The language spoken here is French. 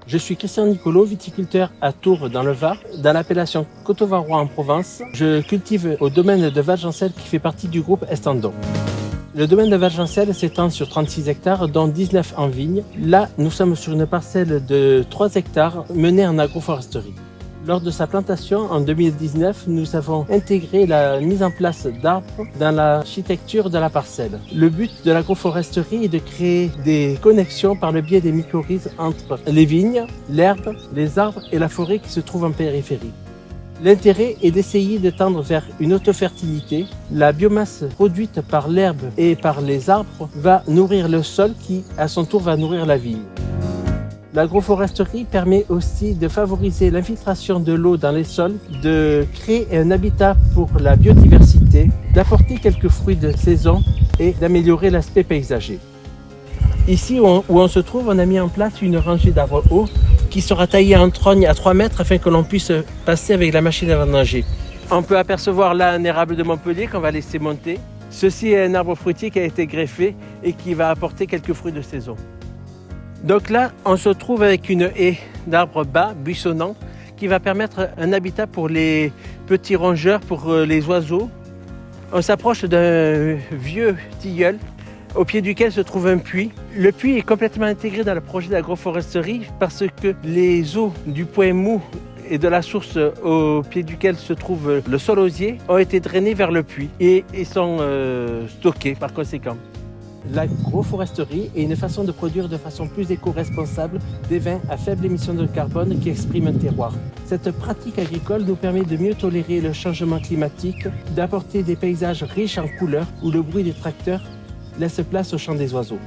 Je suis Christian Nicolo, viticulteur à Tours dans le Var, dans l'appellation Coteaux-Varois en Provence. Je cultive au domaine de Valgencel qui fait partie du groupe Estendon. Le domaine de Valgencel s'étend sur 36 hectares, dont 19 en vigne. Là, nous sommes sur une parcelle de 3 hectares menée en agroforesterie. Lors de sa plantation, en 2019, nous avons intégré la mise en place d'arbres dans l'architecture de la parcelle. Le but de l'agroforesterie est de créer des connexions par le biais des mycorhizes entre les vignes, l'herbe, les arbres et la forêt qui se trouve en périphérie. L'intérêt est d'essayer de tendre vers une autofertilité. La biomasse produite par l'herbe et par les arbres va nourrir le sol qui, à son tour, va nourrir la vigne. L'agroforesterie permet aussi de favoriser l'infiltration de l'eau dans les sols, de créer un habitat pour la biodiversité, d'apporter quelques fruits de saison et d'améliorer l'aspect paysager. Ici où on se trouve, on a mis en place une rangée d'arbres hauts qui sera taillée en trogne à 3 mètres afin que l'on puisse passer avec la machine à vendanger. On peut apercevoir là un érable de Montpellier qu'on va laisser monter. Ceci est un arbre fruitier qui a été greffé et qui va apporter quelques fruits de saison. Donc là, on se trouve avec une haie d'arbres bas, buissonnants, qui va permettre un habitat pour les petits rongeurs, pour les oiseaux. On s'approche d'un vieux tilleul au pied duquel se trouve un puits. Le puits est complètement intégré dans le projet d'agroforesterie parce que les eaux du point mou et de la source au pied duquel se trouve le sol osier ont été drainées vers le puits et sont stockées par conséquent. L'agroforesterie est une façon de produire de façon plus éco-responsable des vins à faible émission de carbone qui expriment un terroir. Cette pratique agricole nous permet de mieux tolérer le changement climatique, d'apporter des paysages riches en couleurs où le bruit des tracteurs laisse place au chant des oiseaux.